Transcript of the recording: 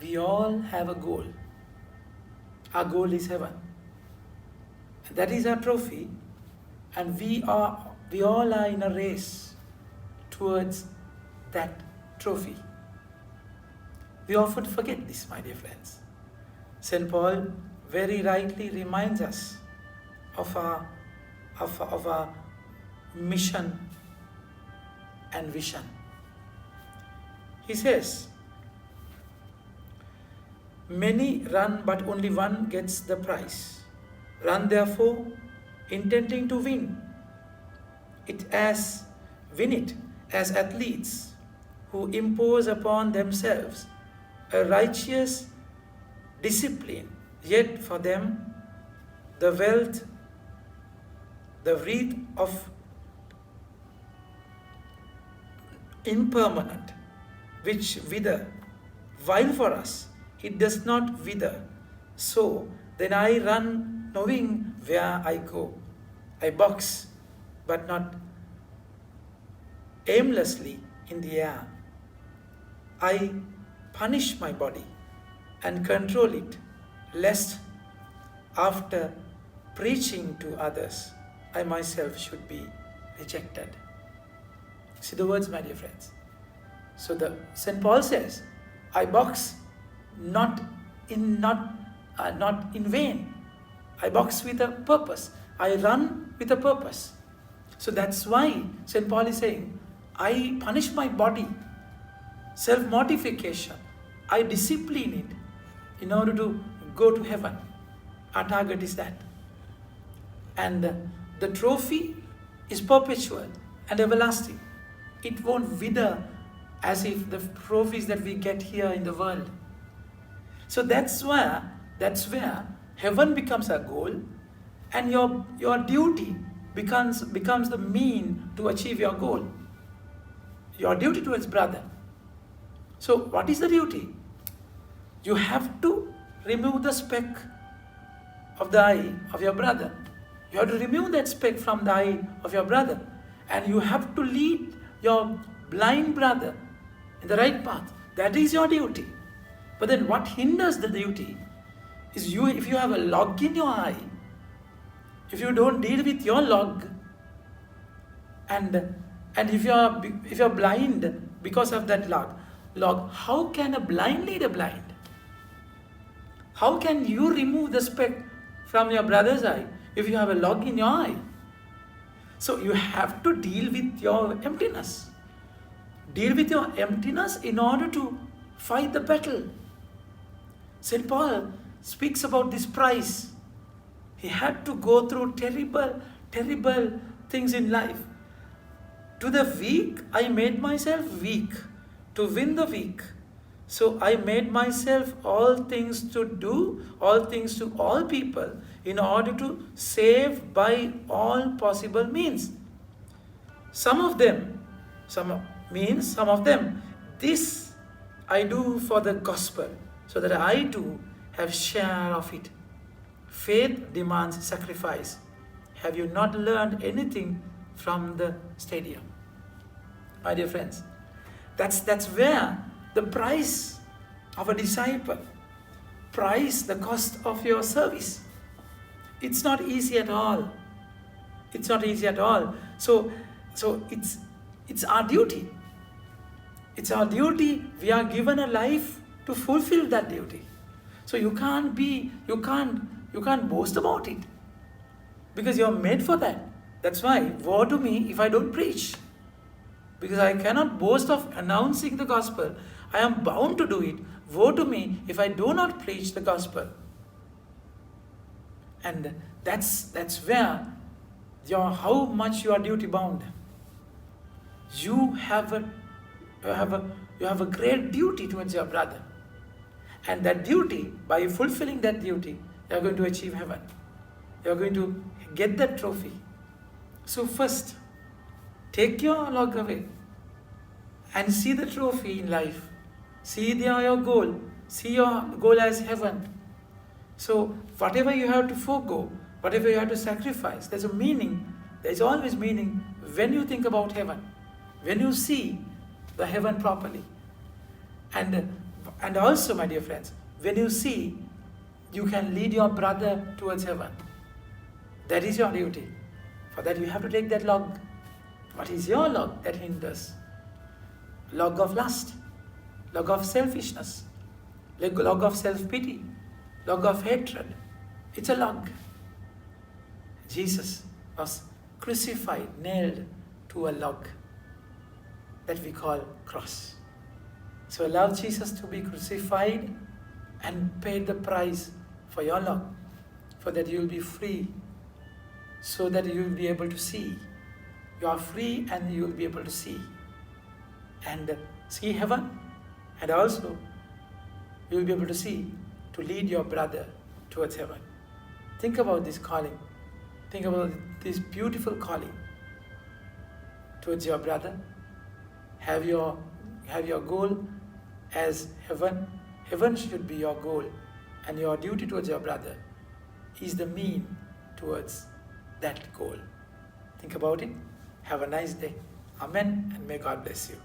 we all have a goal. Our goal is heaven. That is our trophy, and we all are in a race towards that trophy. We often forget this, my dear friends. St. Paul very rightly reminds us of our mission and vision. He says, many run, but only one gets the prize. Run therefore, intending to win it as athletes who impose upon themselves a righteous discipline, yet for them the wreath of impermanent, which wither, while for us it does not wither. So then I run knowing where I go. I box, but not aimlessly in the air. I punish my body and control it, lest after preaching to others, I myself should be rejected. See the words, my dear friends. So the St. Paul says, I box not in vain. I box with a purpose. I run with a purpose. So that's why St. Paul is saying, I punish my body, self-mortification. I discipline it in order to go to heaven. Our target is that. And the trophy is perpetual and everlasting. It won't wither as if the trophies that we get here in the world. So that's where heaven becomes our goal, and your duty becomes the mean to achieve your goal. Your duty towards brother. So what is the duty? You have to remove the speck of the eye of your brother. You have to remove that speck from the eye of your brother, and you have to lead your blind brother in the right path. That is your duty. But then what hinders the duty is if you have a log in your eye, if you don't deal with your log, and if you're blind because of that log, how can a blind lead a blind? How can you remove the speck from your brother's eye if you have a log in your eye? So you have to deal with your emptiness. Deal with your emptiness in order to fight the battle. St. Paul speaks about this prize. He had to go through terrible things in life. To the weak, I made myself weak to win the weak. So I made myself all things to all people in order to save by all possible means. Some of them, this I do for the gospel, so that I too have share of it. Faith demands sacrifice. Have you not learned anything from the stadium? My dear friends, that's where the price of a disciple, the cost of your service. It's not easy at all. It's not easy at all. So it's our duty. It's our duty. We are given a life to fulfill that duty. So you can't boast about it, because you're made for that. That's why, woe to me if I don't preach, because I cannot boast of announcing the gospel. I am bound to do it. Woe to me if I do not preach the gospel. And that's where how much you are duty bound. You have a great duty towards your brother, and that duty, by fulfilling that duty, you are going to achieve heaven. You are going to get that trophy. So first, take your log away and see the trophy in life. See your goal. See your goal as heaven. So whatever you have to forego, whatever you have to sacrifice, there's a meaning. There's always meaning when you think about heaven, when you see the heaven properly. And And also, my dear friends, when you see you can lead your brother towards heaven, that is your duty. For that you have to take that log. What is your log that hinders? Log of lust, log of selfishness, log of self-pity, log of hatred. It's a log. Jesus was crucified, nailed to a log that we call cross. So allow Jesus to be crucified and pay the price for your log, for that you will be free, so that you will be able to see. You are free and you will be able to see. And see heaven, and also you will be able to see, to lead your brother towards heaven. Think about this calling. Think about this beautiful calling towards your brother. Have your goal as heaven. Heaven should be your goal, and your duty towards your brother is the mean towards that goal. Think about it. Have a nice day. Amen, and may God bless you.